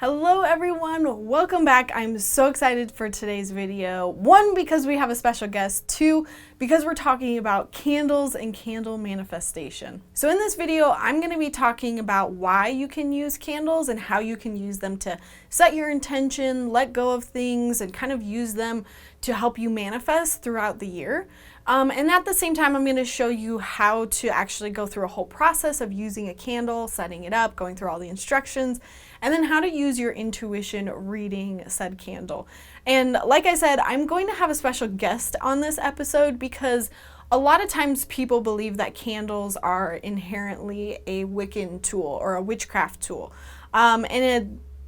Hello everyone, welcome back. I'm so excited for today's video. One, because we have a special guest. Two, because we're talking about candles and candle manifestation. So in this video, I'm going to be talking about why you can use candles and how you can use them to set your intention, let go of things, and kind of use them to help you manifest throughout the year. And at the same time, I'm going to show you how to actually go through a whole process of using a candle, setting it up, going through all the instructions, and then how to use your intuition reading said candle. And like I said, I'm going to have a special guest on this episode because a lot of times people believe that candles are inherently a Wiccan tool or a witchcraft tool.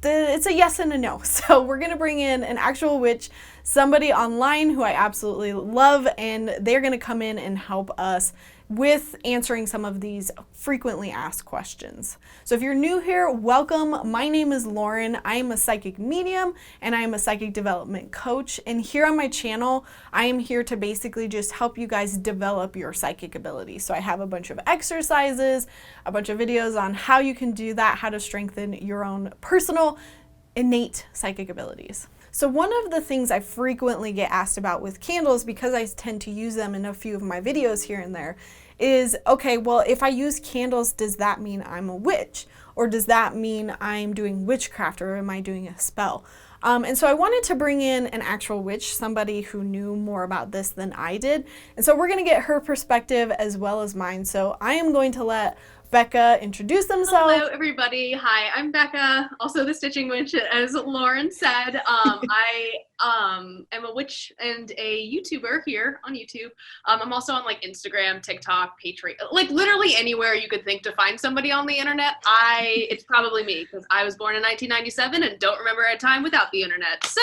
It's a yes and a no. So we're going to bring in an actual witch, somebody online who I absolutely love, and they're going to come in and help us with answering some of these frequently asked questions. So if you're new here, welcome. My name is Lauren. I am a psychic medium and I am a psychic development coach. And here on my channel, I am here to basically just help you guys develop your psychic ability. So I have a bunch of exercises, a bunch of videos on how you can do that, how to strengthen your own personal innate psychic abilities. So one of the things I frequently get asked about with candles, because I tend to use them in a few of my videos here and there, is, okay, well, if I use candles, does that mean I'm a witch? Or does that mean I'm doing witchcraft, or am I doing a spell? And so I wanted to bring in an actual witch, somebody who knew more about this than I did. And so we're going to get her perspective as well as mine. So I am going to let Becca introduce themselves. Hello, everybody. Hi, I'm Becca, also the Stitching Witch, as Lauren said. I am a witch and a YouTuber here on YouTube. I'm also on like Instagram, TikTok, Patreon, like literally anywhere you could think to find somebody on the internet. It's probably me, because I was born in 1997 and don't remember a time without the internet. So,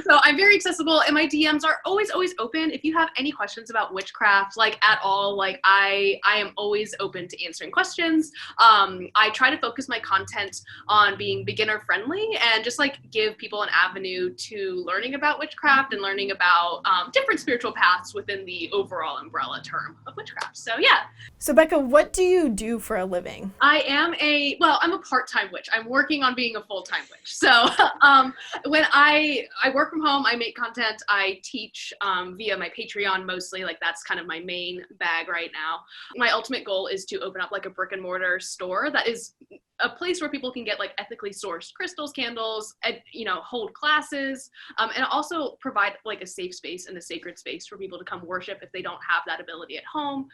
so I'm very accessible, and my DMs are always open. If you have any questions about witchcraft, like at all, like I am always open to answering questions. I try to focus my content on being beginner friendly and just like give people an avenue to learning about witchcraft and learning about different spiritual paths within the overall umbrella term of witchcraft. So yeah. So Becca, what do you do for a living? I'm a part-time witch. I'm working on being a full-time witch. So when I work from home, I make content, I teach via my Patreon mostly, like that's kind of my main bag right now. My ultimate goal is to open up like a brick and mortar store that is a place where people can get like ethically sourced crystals, candles, and, hold classes, and also provide like a safe space and a sacred space for people to come worship if they don't have that ability at home.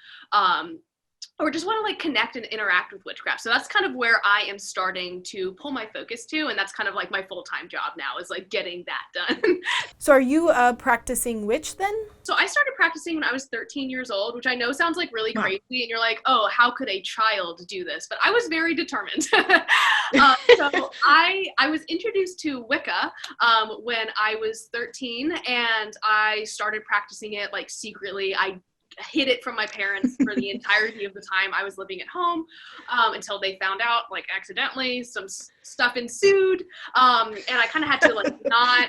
Or just want to like connect and interact with witchcraft. So that's kind of where I am starting to pull my focus to, and that's kind of like my full-time job now, is like getting that done. So are you a practicing witch then? So I started practicing when I was 13 years old, which I know sounds like really crazy, and you're like, oh, how could a child do this? But I was very determined. So I was introduced to Wicca when I was 13, and I started practicing it like secretly. I hid it from my parents for the entirety of the time I was living at home, until they found out, like accidentally. Some stuff ensued, and I kind of had to like not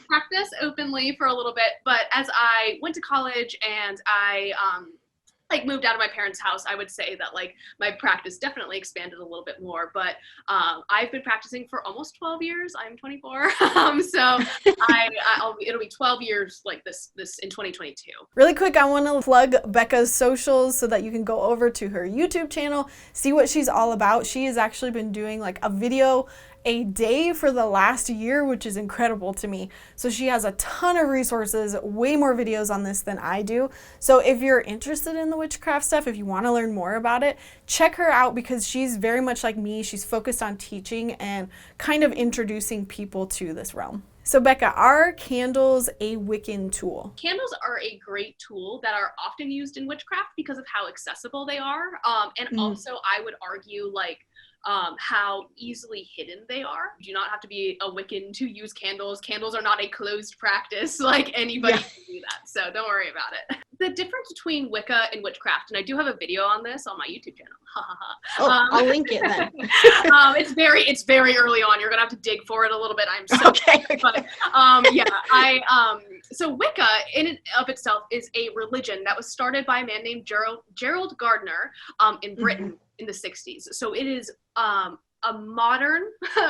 practice openly for a little bit. But as I went to college and I like moved out of my parents' house, I would say that like my practice definitely expanded a little bit more. But I've been practicing for almost 12 years. I'm 24, so it'll be 12 years like this in 2022. Really quick, I want to plug Becca's socials so that you can go over to her YouTube channel, see what she's all about. She has actually been doing like a video a day for the last year, which is incredible to me. So she has a ton of resources, way more videos on this than I do. So if you're interested in the witchcraft stuff, if you want to learn more about it, check her out, because she's very much like me. She's focused on teaching and kind of introducing people to this realm. So Becca, are candles a Wiccan tool? Candles are a great tool that are often used in witchcraft because of how accessible they are. And also I would argue like how easily hidden they are. You do not have to be a Wiccan to use candles. Candles are not a closed practice. Like anybody can do that. So don't worry about it. The difference between Wicca and witchcraft, and I do have a video on this on my YouTube channel. I'll link it then. It's very early on. You're gonna have to dig for it a little bit. I'm so okay. But so Wicca in and of itself is a religion that was started by a man named Gerald Gardner in Britain. in the 60s. So it is a modern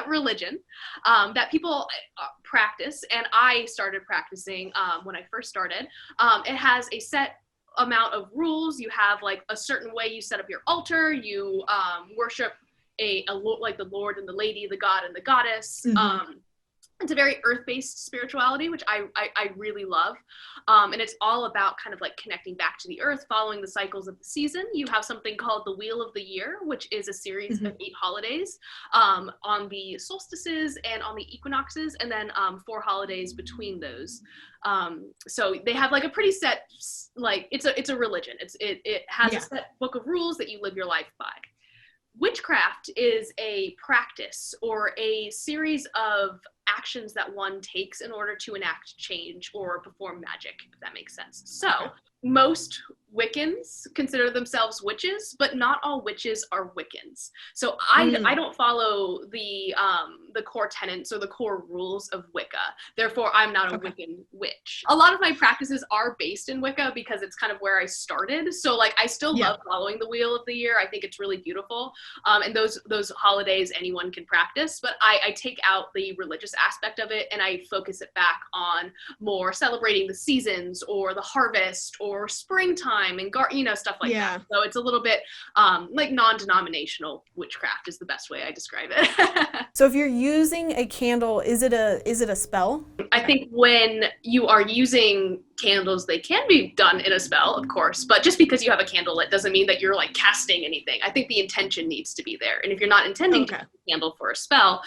religion that people practice, and I started practicing when I first started. It has a set amount of rules. You have like a certain way you set up your altar. You worship like the Lord and the Lady, the God and the Goddess. It's a very earth-based spirituality, which I really love. And it's all about kind of like connecting back to the earth, following the cycles of the season. You have something called the Wheel of the Year, which is a series of 8 holidays on the solstices and on the equinoxes, and then 4 holidays between those. So they have like a pretty set, like it's a religion. It has a set book of rules that you live your life by. Witchcraft is a practice or a series of actions that one takes in order to enact change or perform magic, if that makes sense. So most Wiccans consider themselves witches, but not all witches are Wiccans. So I don't follow the core tenets or the core rules of Wicca. Therefore, I'm not a Wiccan witch. A lot of my practices are based in Wicca because it's kind of where I started. So like I still love following the Wheel of the Year. I think it's really beautiful. And those holidays anyone can practice, but I take out the religious aspect of it and I focus it back on more celebrating the seasons or the harvest or springtime and stuff like that. So it's a little bit like non-denominational witchcraft is the best way I describe it. So if you're using a candle, is it a spell? I think when you are using candles, they can be done in a spell, of course, but just because you have a candle lit doesn't mean that you're like casting anything. I think the intention needs to be there. And if you're not intending to use a candle for a spell,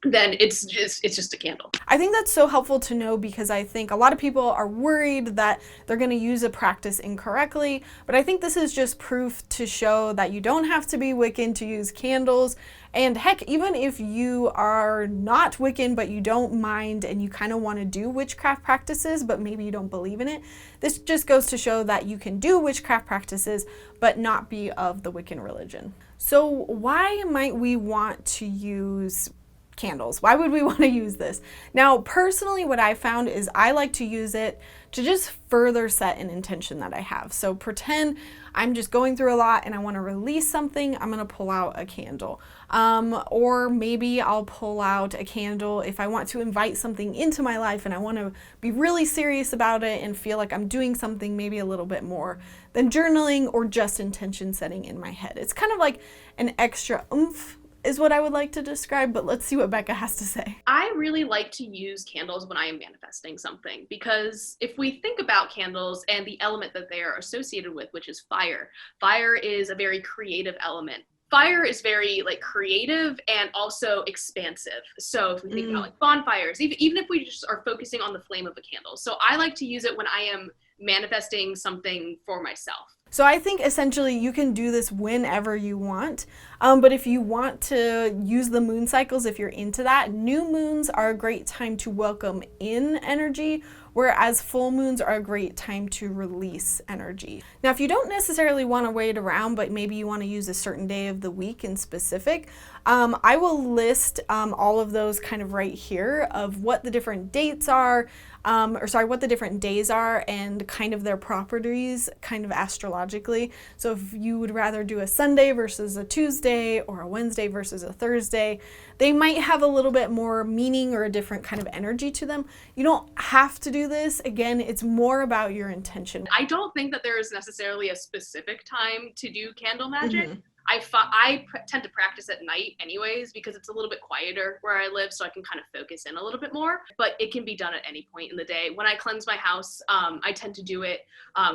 then it's just a candle. I think that's so helpful to know because I think a lot of people are worried that they're going to use a practice incorrectly, but I think this is just proof to show that you don't have to be Wiccan to use candles. And heck, even if you are not Wiccan, but you don't mind and you kind of want to do witchcraft practices, but maybe you don't believe in it, this just goes to show that you can do witchcraft practices, but not be of the Wiccan religion. So why might we want to use candles? Why would we want to use this? Now, personally, what I found is I like to use it to just further set an intention that I have. So pretend I'm just going through a lot and I want to release something, I'm going to pull out a candle. Or maybe I'll pull out a candle if I want to invite something into my life and I want to be really serious about it and feel like I'm doing something maybe a little bit more than journaling or just intention setting in my head. It's kind of like an extra oomph is what I would like to describe, but let's see what Becca has to say. I really like to use candles when I am manifesting something because if we think about candles and the element that they are associated with, which is fire, fire is a very creative element. Fire is very like creative and also expansive. So if we think about like bonfires, even if we just are focusing on the flame of a candle. So I like to use it when I am manifesting something for myself. So I think essentially you can do this whenever you want, but if you want to use the moon cycles, if you're into that, new moons are a great time to welcome in energy, whereas full moons are a great time to release energy. Now, if you don't necessarily want to wait around, but maybe you want to use a certain day of the week in specific, I will list all of those kind of right here of what the different dates are, what the different days are and kind of their properties kind of astrologically. So if you would rather do a Sunday versus a Tuesday or a Wednesday versus a Thursday, they might have a little bit more meaning or a different kind of energy to them. You don't have to do this. Again, it's more about your intention. I don't think that there is necessarily a specific time to do candle magic. I tend to practice at night anyways because it's a little bit quieter where I live, so I can kind of focus in a little bit more, but it can be done at any point in the day. When I cleanse my house, I tend to do it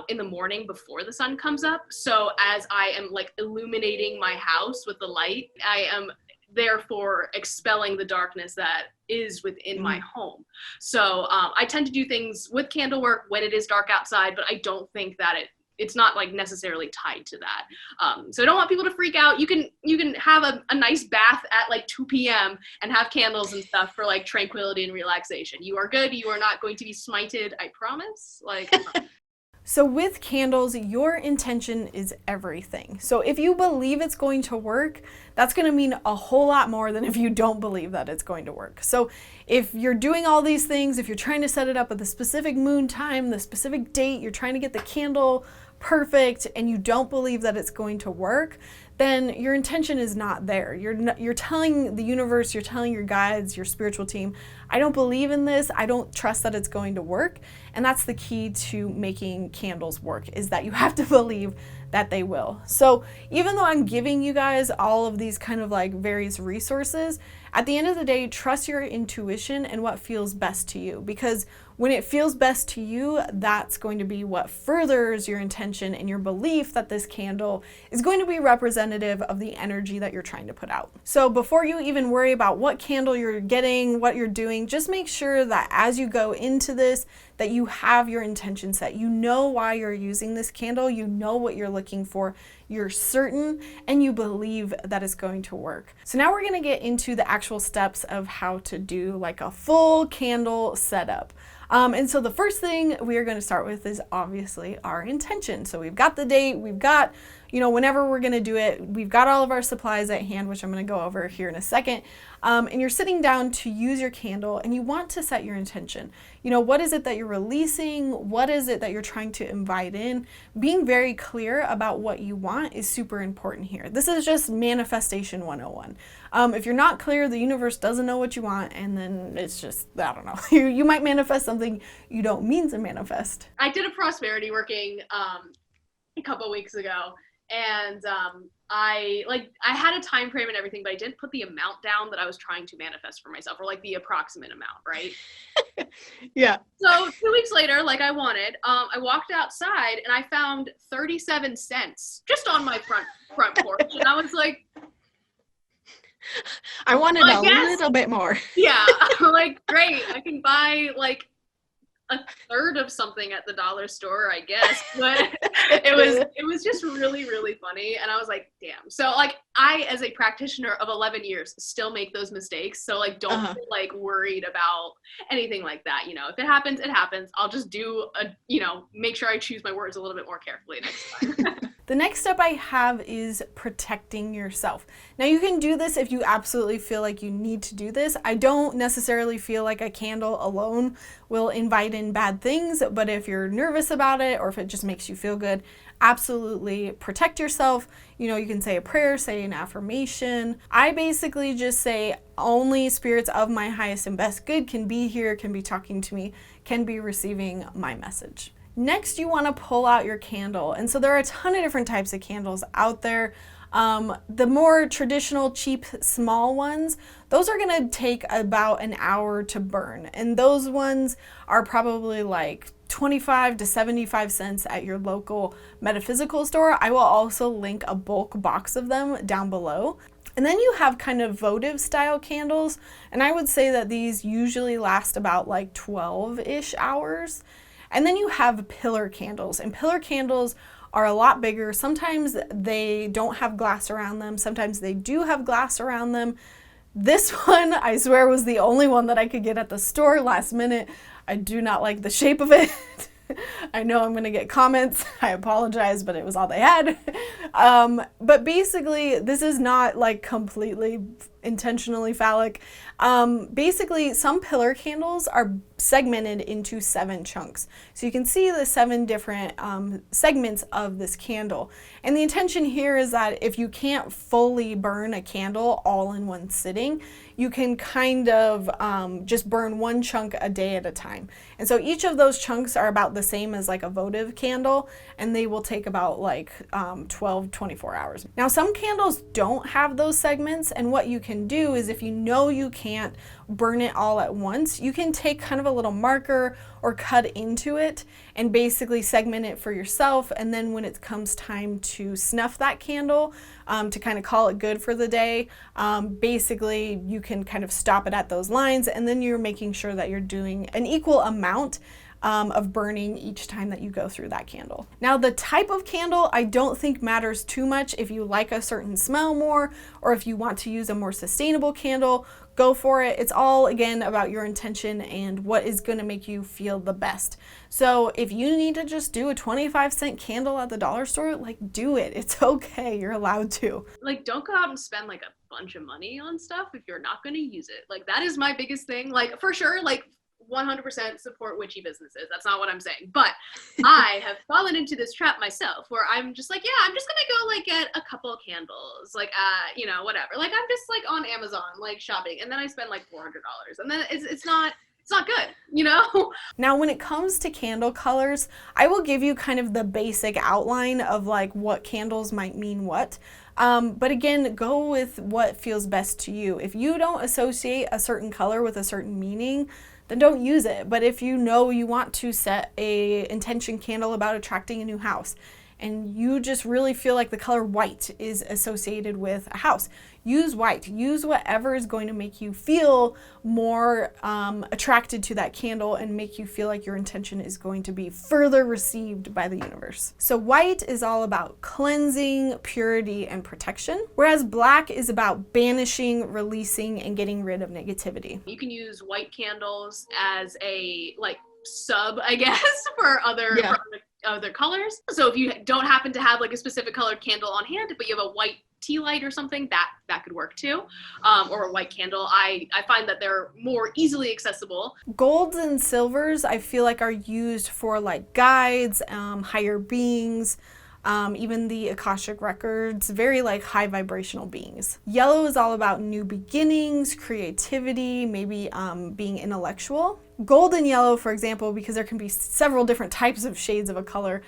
in the morning before the sun comes up. So as I am like illuminating my house with the light, I am therefore expelling the darkness that is within my home. So I tend to do things with candle work when it is dark outside, but I don't think that it's not like necessarily tied to that. So I don't want people to freak out. You can have a nice bath at like 2 p.m. and have candles and stuff for like tranquility and relaxation. You are good. You are not going to be smited. I promise. So with candles, your intention is everything. So if you believe it's going to work, that's going to mean a whole lot more than if you don't believe that it's going to work. So if you're doing all these things, if you're trying to set it up at the specific moon time, the specific date, you're trying to get the candle perfect and you don't believe that it's going to work, then your intention is not there. You're telling the universe, you're telling your guides, your spiritual team, I don't believe in this. I don't trust that it's going to work. And that's the key to making candles work, is that you have to believe that they will. So even though I'm giving you guys all of these kind of like various resources, at the end of the day, trust your intuition and what feels best to you, because when it feels best to you, that's going to be what furthers your intention and your belief that this candle is going to be representative of the energy that you're trying to put out. So before you even worry about what candle you're getting, what you're doing, just make sure that as you go into this, that you have your intention set. You know why you're using this candle, you know what you're looking for, you're certain, and you believe that it's going to work. So now we're gonna get into the actual steps of how to do like a full candle setup. And so the first thing we are going to start with is obviously our intention. So we've got the date, we've got, whenever we're going to do it, we've got all of our supplies at hand, which I'm going to go over here in a second. And you're sitting down to use your candle and you want to set your intention. What is it that you're releasing? What is it that you're trying to invite in? Being very clear about what you want is super important here. This is just manifestation 101. If you're not clear, the universe doesn't know what you want, and then it's just, I don't know. You might manifest something you don't mean to manifest. I did a prosperity working a couple of weeks ago, and I had a time frame and everything, but I didn't put the amount down that I was trying to manifest for myself, or like the approximate amount, right? Yeah. So 2 weeks later, like I wanted, I walked outside and I found 37 cents just on my front porch, and I was like, I wanted a little bit more. Yeah, like great, I can buy like a third of something at the dollar store, I guess. But it was just really, really funny, and I was like, damn. So like I, as a practitioner of 11 years, still make those mistakes. So like don't be like worried about anything like that. If it happens, it happens. I'll just make sure I choose my words a little bit more carefully next time. The next step I have is protecting yourself. Now you can do this if you absolutely feel like you need to do this. I don't necessarily feel like a candle alone will invite in bad things, but if you're nervous about it or if it just makes you feel good, absolutely protect yourself. You can say a prayer, say an affirmation. I basically just say only spirits of my highest and best good can be here, can be talking to me, can be receiving my message. Next, you want to pull out your candle. And so there are a ton of different types of candles out there. The more traditional, cheap, small ones, those are going to take about an hour to burn. And those ones are probably like 25 to 75 cents at your local metaphysical store. I will also link a bulk box of them down below. And then you have kind of votive style candles. And I would say that these usually last about like 12-ish hours. And then you have pillar candles, and pillar candles are a lot bigger. Sometimes they don't have glass around them. Sometimes they do have glass around them. This one, I swear, was the only one that I could get at the store last minute. I do not like the shape of it. I know I'm going to get comments. I apologize, but it was all they had. But basically, this is not like completely intentionally phallic. Basically, some pillar candles are segmented into 7 chunks. So you can see the 7 different segments of this candle. And the intention here is that if you can't fully burn a candle all in one sitting, you can kind of just burn one chunk a day at a time. And so each of those chunks are about the same as like a votive candle, and they will take about like 12, 24 hours. Now, some candles don't have those segments, and what you can do is if you know you can't burn it all at once, you can take kind of a little marker or cut into it and basically segment it for yourself. And then when it comes time to snuff that candle, to kind of call it good for the day, basically you can kind of stop it at those lines, and then you're making sure that you're doing an equal amount of burning each time that you go through that candle. Now, the type of candle I don't think matters too much. If you like a certain smell more, or if you want to use a more sustainable candle, go for it. It's all, again, about your intention and what is going to make you feel the best. So if you need to just do a 25-cent candle at the dollar store, like, do it. It's okay. You're allowed to. Like, don't go out and spend like a bunch of money on stuff if you're not going to use it. Like, that is my biggest thing. Like, for sure, like, 100% support witchy businesses. That's not what I'm saying. But I have fallen into this trap myself where I'm just like, yeah, I'm just going to go like get a couple candles, like, you know, whatever. Like I'm just like on Amazon, like shopping. And then I spend like $400 and then it's not good, you know? Now, when it comes to candle colors, I will give you kind of the basic outline of like what candles might mean what. But again, go with what feels best to you. If you don't associate a certain color with a certain meaning, then don't use it. But if you know you want to set a intention candle about attracting a new house, and you just really feel like the color white is associated with a house, use white. Use whatever is going to make you feel more attracted to that candle and make you feel like your intention is going to be further received by the universe. So white is all about cleansing, purity, and protection, whereas black is about banishing, releasing, and getting rid of negativity. You can use white candles as a like sub, I guess, for other colors. So if you don't happen to have like a specific colored candle on hand, but you have a white tea light or something, that could work too, or a white candle. I find that they're more easily accessible. Golds and silvers I feel like are used for like guides, higher beings, even the Akashic records, very like high vibrational beings. Yellow is all about new beginnings, creativity, maybe being intellectual. Gold and yellow, for example, because there can be several different types of shades of a color,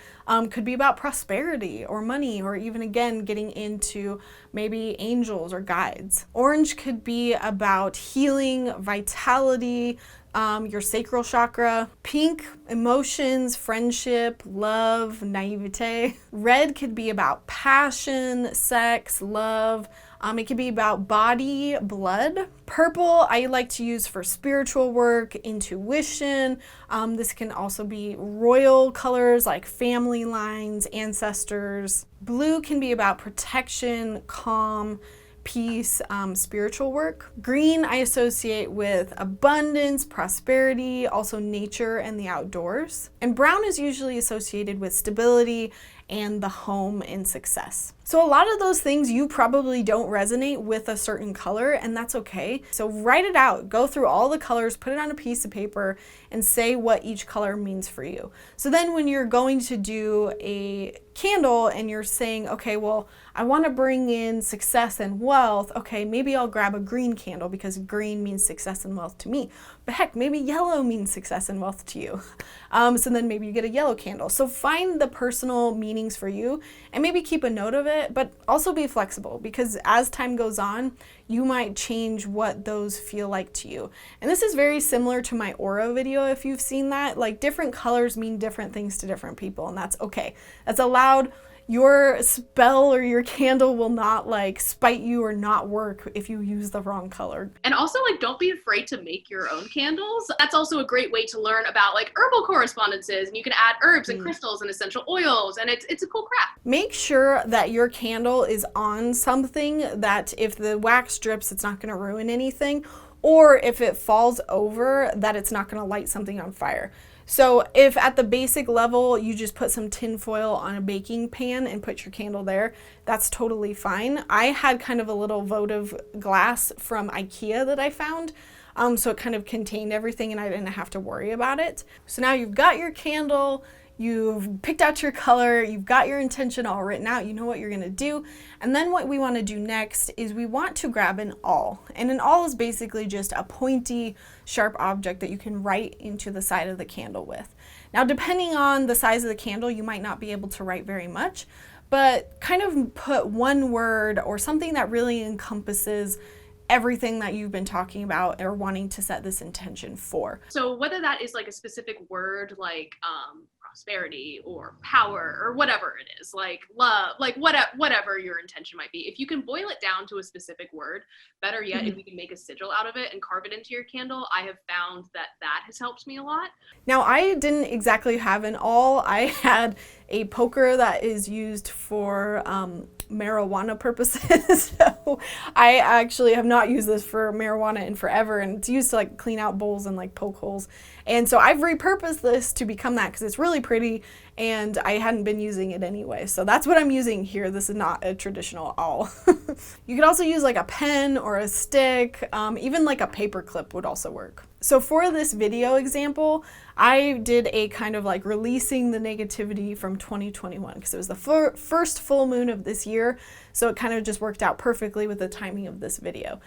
could be about prosperity or money, or even again getting into maybe angels or guides. Orange could be about healing, vitality, your sacral chakra. Pink, emotions, friendship, love, naivete. Red could be about passion, sex, love. It could be about body, blood. Purple, I like to use for spiritual work, intuition. This can also be royal colors like family lines, ancestors. Blue can be about protection, calm, peace, spiritual work. Green I associate with abundance, prosperity, also nature and the outdoors. And brown is usually associated with stability and the home and success. So a lot of those things you probably don't resonate with a certain color, and that's okay. So write it out, go through all the colors, put it on a piece of paper, and say what each color means for you. So then when you're going to do a candle and you're saying, okay, well, I want to bring in success and wealth. Okay, maybe I'll grab a green candle because green means success and wealth to me. But heck, maybe yellow means success and wealth to you. So then maybe you get a yellow candle. So find the personal meanings for you and maybe keep a note of it, but also be flexible because as time goes on, you might change what those feel like to you. And this is very similar to my aura video if you've seen that. Like different colors mean different things to different people, and that's okay. That's allowed. Your spell or your candle will not like spite you or not work if you use the wrong color. And also like don't be afraid to make your own candles. That's also a great way to learn about like herbal correspondences, and you can add herbs and crystals and essential oils, and it's a cool craft. Make sure that your candle is on something that if the wax drips, it's not going to ruin anything, or if it falls over, that it's not going to light something on fire. So if at the basic level you just put some tin foil on a baking pan and put your candle there, that's totally fine. I had kind of a little votive glass from IKEA that I found, so it kind of contained everything and I didn't have to worry about it. So now you've got your candle, you've picked out your color, you've got your intention all written out, you know what you're gonna do. And then what we wanna do next is we want to grab an awl. And an awl is basically just a pointy, sharp object that you can write into the side of the candle with. Now, depending on the size of the candle, you might not be able to write very much, but kind of put one word or something that really encompasses everything that you've been talking about or wanting to set this intention for. So whether that is like a specific word like prosperity or power or whatever it is, like love, like whatever your intention might be, if you can boil it down to a specific word, better yet, if you can make a sigil out of it and carve it into your candle, I have found that has helped me a lot. Now, I didn't exactly have an awl. I had a poker that is used for marijuana purposes. So I actually have not used this for marijuana in forever, and it's used to like clean out bowls and like poke holes. And so I've repurposed this to become that because it's really pretty and I hadn't been using it anyway. So that's what I'm using here. This is not a traditional awl. You could also use like a pen or a stick, even like a paper clip would also work. So for this video example, I did a kind of like releasing the negativity from 2021 because it was the first full moon of this year. So it kind of just worked out perfectly with the timing of this video.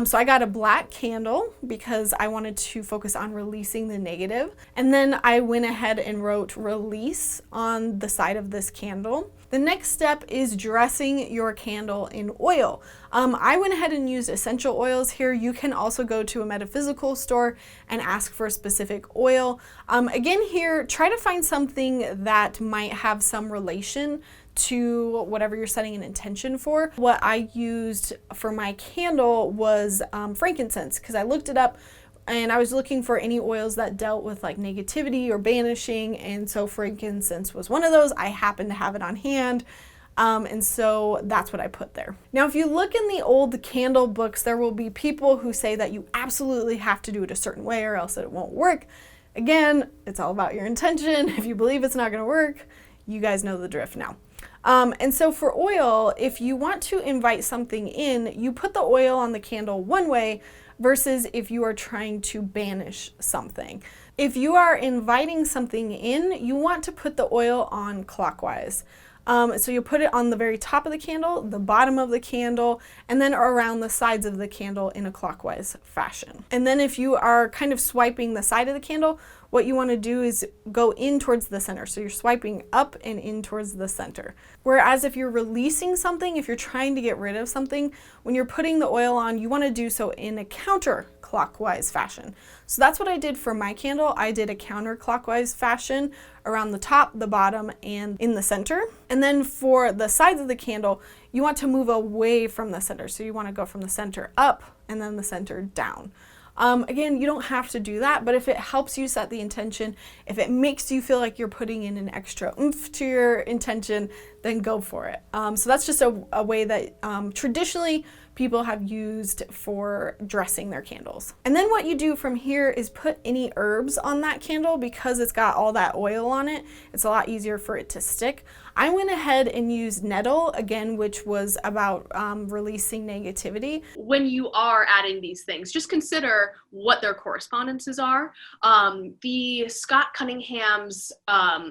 So I got a black candle because I wanted to focus on releasing the negative. And then I went ahead and wrote release on the side of this candle. The next step is dressing your candle in oil. I went ahead and used essential oils here. You can also go to a metaphysical store and ask for a specific oil. Again here, try to find something that might have some relation to whatever you're setting an intention for. What I used for my candle was frankincense, because I looked it up and I was looking for any oils that dealt with like negativity or banishing, and so frankincense was one of those. I happened to have it on hand. And so that's what I put there. Now, if you look in the old candle books, there will be people who say that you absolutely have to do it a certain way or else it won't work. Again, it's all about your intention. If you believe it's not going to work, you guys know the drift now. And so for oil, if you want to invite something in, you put the oil on the candle one way versus if you are trying to banish something. If you are inviting something in, you want to put the oil on clockwise. So you put it on the very top of the candle, the bottom of the candle, and then around the sides of the candle in a clockwise fashion. And then if you are kind of swiping the side of the candle, what you want to do is go in towards the center. So you're swiping up and in towards the center. Whereas if you're releasing something, if you're trying to get rid of something, when you're putting the oil on, you want to do so in a counterclockwise fashion. So that's what I did for my candle. I did a counterclockwise fashion around the top, the bottom, and in the center. And then for the sides of the candle, you want to move away from the center. So you want to go from the center up and then the center down. Again, you don't have to do that, but if it helps you set the intention, if it makes you feel like you're putting in an extra oomph to your intention, then go for it. So that's just a way that traditionally people have used for dressing their candles. And then what you do from here is put any herbs on that candle. Because it's got all that oil on it, it's a lot easier for it to stick. I went ahead and used nettle, again, which was about releasing negativity. When you are adding these things, just consider what their correspondences are. The Scott Cunningham's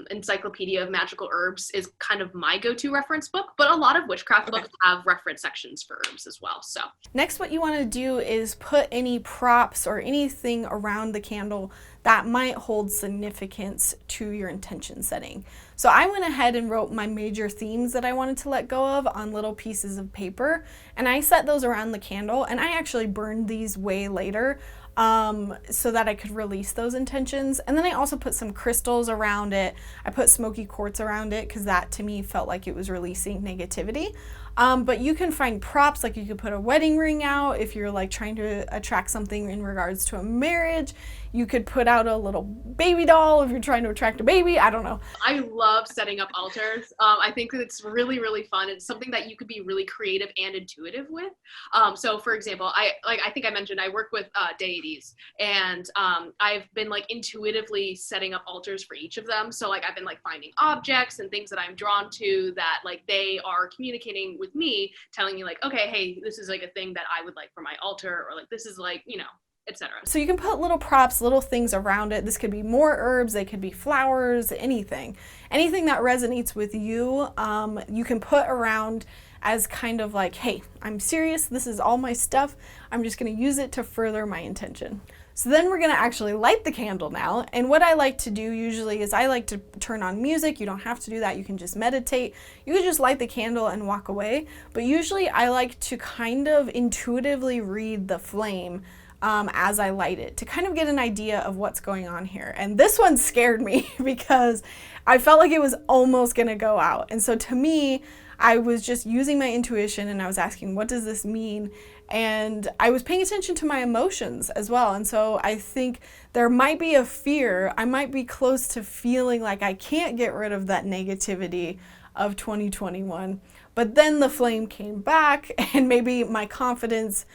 Encyclopedia of Magical Herbs is kind of my go-to reference book, but a lot of witchcraft books have reference sections for herbs as well. So next, what you want to do is put any props or anything around the candle that might hold significance to your intention setting. So I went ahead and wrote my major themes that I wanted to let go of on little pieces of paper, and I set those around the candle, and I actually burned these way later so that I could release those intentions. And then I also put some crystals around it. I put smoky quartz around it because that to me felt like it was releasing negativity. But you can find props, like you could put a wedding ring out if you're like trying to attract something in regards to a marriage. You could put out a little baby doll if you're trying to attract a baby. I don't know. I love setting up altars. I think that it's really, really fun. It's something that you could be really creative and intuitive with. So for example, I think I mentioned I work with deities, and I've been like intuitively setting up altars for each of them. So like I've been like finding objects and things that I'm drawn to that like they are communicating with me, telling me like, okay, hey, this is like a thing that I would like for my altar, or like this is like, you know, etc. So you can put little props, little things around it. This could be more herbs, they could be flowers, anything that resonates with you, you can put around as kind of like, hey, I'm serious, this is all my stuff, I'm just going to use it to further my intention. So then we're going to actually light the candle now. And what I like to do usually is I like to turn on music. You don't have to do that. You can just meditate. You can just light the candle and walk away. But usually I like to kind of intuitively read the flame as I light it to kind of get an idea of what's going on here. And this one scared me because I felt like it was almost going to go out. And so to me, I was just using my intuition and I was asking, what does this mean? And I was paying attention to my emotions as well. And so I think there might be a fear. I might be close to feeling like I can't get rid of that negativity of 2021. But then the flame came back, and maybe my confidence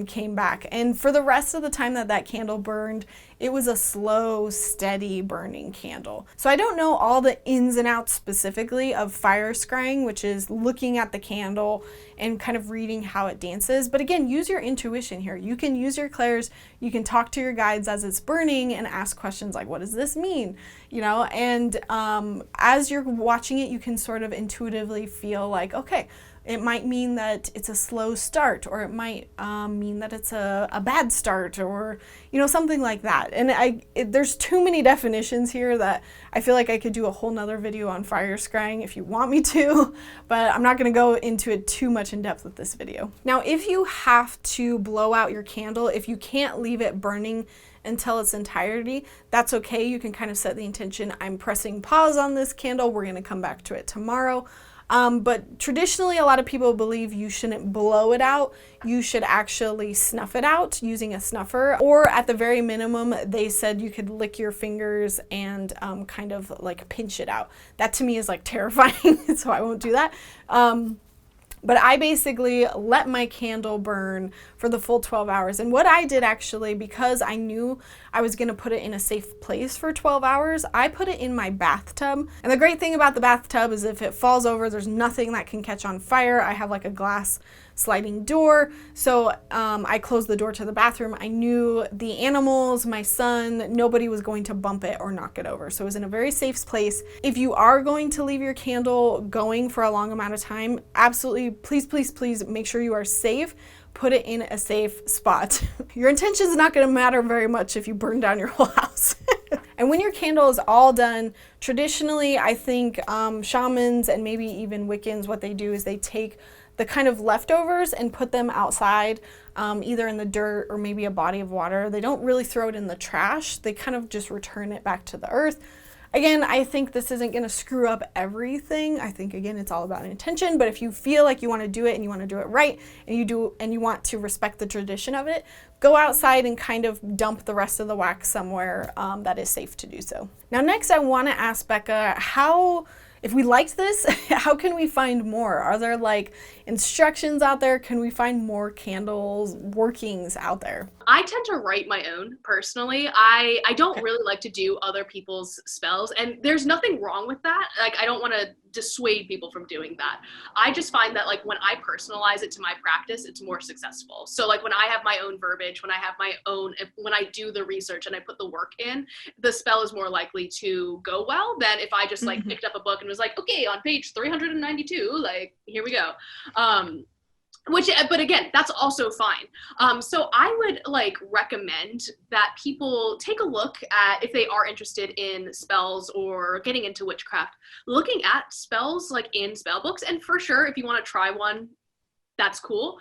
came back. And for the rest of the time that that candle burned, it was a slow, steady burning candle. So I don't know all the ins and outs specifically of fire scrying, which is looking at the candle and kind of reading how it dances. But again, use your intuition here. You can use your clairs, you can talk to your guides as it's burning and ask questions like, what does this mean? You know, and as you're watching it, you can sort of intuitively feel like, okay, it might mean that it's a slow start, or it might mean that it's a bad start, or, you know, something like that. And there's too many definitions here that I feel like I could do a whole nother video on fire scrying if you want me to, but I'm not going to go into it too much in depth with this video. Now, if you have to blow out your candle, if you can't leave it burning until its entirety, that's okay. You can kind of set the intention, I'm pressing pause on this candle, we're going to come back to it tomorrow. But traditionally, a lot of people believe you shouldn't blow it out. You should actually snuff it out using a snuffer, or at the very minimum, they said you could lick your fingers and kind of like pinch it out. That to me is like terrifying, so I won't do that. But I basically let my candle burn for the full 12 hours. And what I did actually, because I knew I was going to put it in a safe place for 12 hours, I put it in my bathtub. And the great thing about the bathtub is if it falls over, there's nothing that can catch on fire. I have like a glass sliding door. So I closed the door to the bathroom. I knew the animals, my son, nobody was going to bump it or knock it over. So it was in a very safe place. If you are going to leave your candle going for a long amount of time, absolutely, please, please, please make sure you are safe. Put it in a safe spot. Your intention is not going to matter very much if you burn down your whole house. And when your candle is all done, traditionally, I think shamans and maybe even Wiccans, what they do is they take the kind of leftovers and put them outside, either in the dirt or maybe a body of water. They don't really throw it in the trash. They kind of just return it back to the earth. Again, I think this isn't going to screw up everything. I think, again, it's all about intention. But if you feel like you want to do it and you want to do it right, and you want to respect the tradition of it, go outside and kind of dump the rest of the wax somewhere that is safe to do so. Now, next, I want to ask Becca, if we liked this, how can we find more? Are there like instructions out there? Can we find more candles workings out there? I tend to write my own personally. I don't really like to do other people's spells, and there's nothing wrong with that. Like, I don't want to dissuade people from doing that. I just find that like when I personalize it to my practice, it's more successful. So like when I have my own verbiage, when I do the research and I put the work in, the spell is more likely to go well than if I just like picked up a book and was like, okay, on page 392, like, here we go. But again, that's also fine. So I would like recommend that people take a look at, if they are interested in spells or getting into witchcraft, looking at spells like in spell books. And for sure, if you want to try one, that's cool.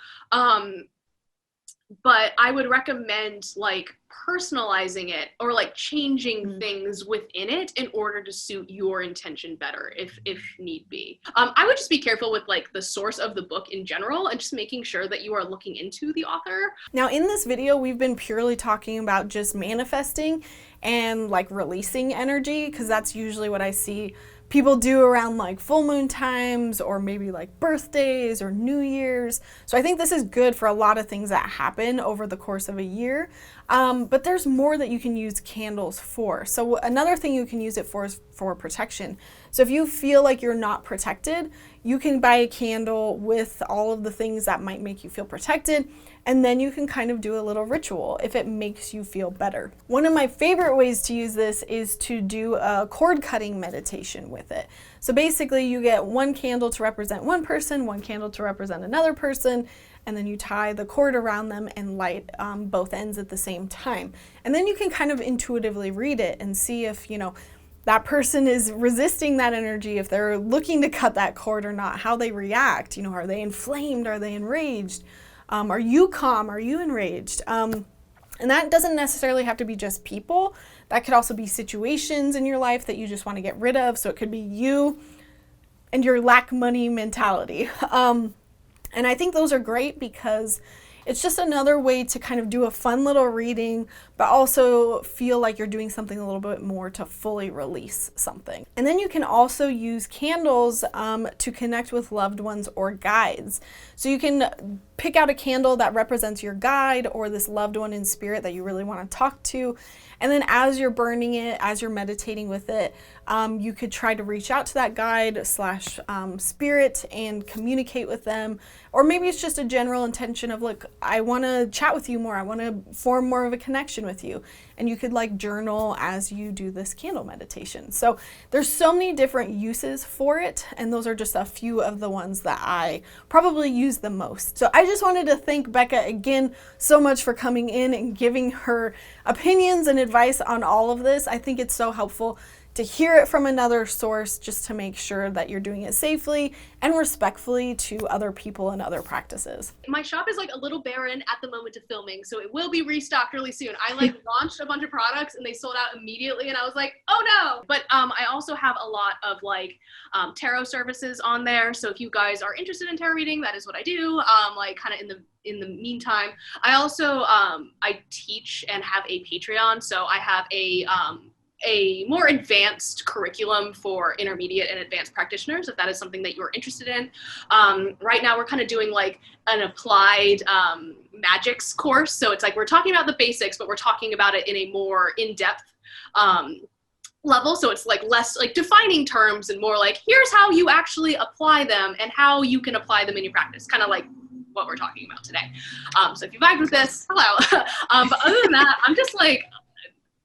But I would recommend like personalizing it or like changing things within it in order to suit your intention better if need be. I would just be careful with like the source of the book in general and just making sure that you are looking into the author. Now in this video, we've been purely talking about just manifesting and like releasing energy, because that's usually what I see people do around like full moon times or maybe like birthdays or New Year's. So I think this is good for a lot of things that happen over the course of a year. But there's more that you can use candles for. So another thing you can use it for is for protection. So if you feel like you're not protected, you can buy a candle with all of the things that might make you feel protected, and then you can kind of do a little ritual if it makes you feel better. One of my favorite ways to use this is to do a cord cutting meditation with it. So basically you get one candle to represent one person, one candle to represent another person, and then you tie the cord around them and light both ends at the same time. And then you can kind of intuitively read it and see if, you know, that person is resisting that energy, if they're looking to cut that cord or not, how they react. You know, are they inflamed? Are they enraged? Are you calm? Are you enraged? And that doesn't necessarily have to be just people. That could also be situations in your life that you just want to get rid of. So it could be you and your lack money mentality. And I think those are great because It's just another way to kind of do a fun little reading, but also feel like you're doing something a little bit more to fully release something. And then you can also use candles to connect with loved ones or guides. So you can pick out a candle that represents your guide or this loved one in spirit that you really want to talk to. And then as you're burning it, as you're meditating with it, you could try to reach out to that guide slash spirit and communicate with them. Or maybe it's just a general intention of, look, I want to chat with you more. I want to form more of a connection with you. And you could like journal as you do this candle meditation. So there's so many different uses for it. And those are just a few of the ones that I probably use the most. So I just wanted to thank Becca again so much for coming in and giving her opinions and advice on all of this. I think it's so helpful to hear it from another source, just to make sure that you're doing it safely and respectfully to other people and other practices. My shop is like a little barren at the moment of filming, so it will be restocked really soon. I like launched a bunch of products and they sold out immediately, and I was like, oh no. But I also have a lot of like tarot services on there. So if you guys are interested in tarot reading, that is what I do. Like kind of in the meantime, I also I teach and have a Patreon. So I have a more advanced curriculum for intermediate and advanced practitioners, if that is something that you're interested in. Right now we're kind of doing like an applied magics course. So it's like we're talking about the basics, but we're talking about it in a more in-depth level. So it's like less like defining terms and more like, here's how you actually apply them and how you can apply them in your practice. Kind of like what we're talking about today. So if you vibed with this, hello. But other than that, I'm just like,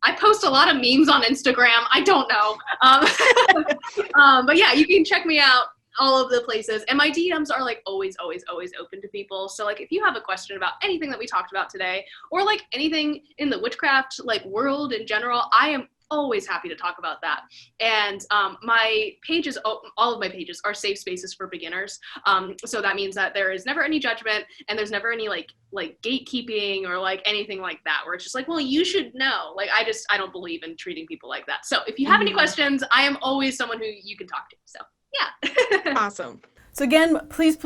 I post a lot of memes on Instagram. I don't know. But yeah, you can check me out all of the places. And my DMs are like always open to people. So like if you have a question about anything that we talked about today, or like anything in the witchcraft like world in general, I am always happy to talk about that. And my pages, all of my pages are safe spaces for beginners. So that means that there is never any judgment and there's never any like gatekeeping or like anything like that, where it's just like, well, you should know. Like I don't believe in treating people like that. So if you have any questions, I am always someone who you can talk to. So yeah. Awesome. So again, please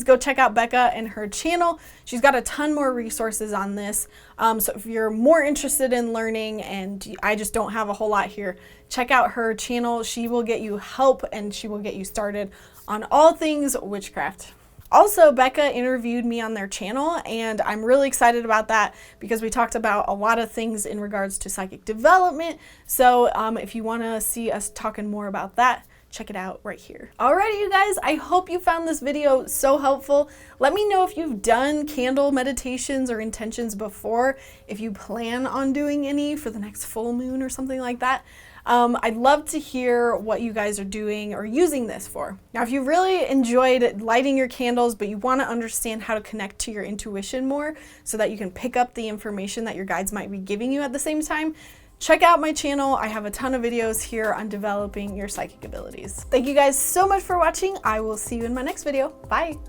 go check out Becca and her channel. She's got a ton more resources on this. So if you're more interested in learning and I just don't have a whole lot here, check out her channel. She will get you help and she will get you started on all things witchcraft. Also, Becca interviewed me on their channel, and I'm really excited about that because we talked about a lot of things in regards to psychic development. So if you want to see us talking more about that, check it out right here. Alrighty, you guys, I hope you found this video so helpful. Let me know if you've done candle meditations or intentions before, if you plan on doing any for the next full moon or something like that. I'd love to hear what you guys are doing or using this for. Now, if you really enjoyed lighting your candles, but you want to understand how to connect to your intuition more so that you can pick up the information that your guides might be giving you at the same time, check out my channel. I have a ton of videos here on developing your psychic abilities. Thank you guys so much for watching. I will see you in my next video. Bye.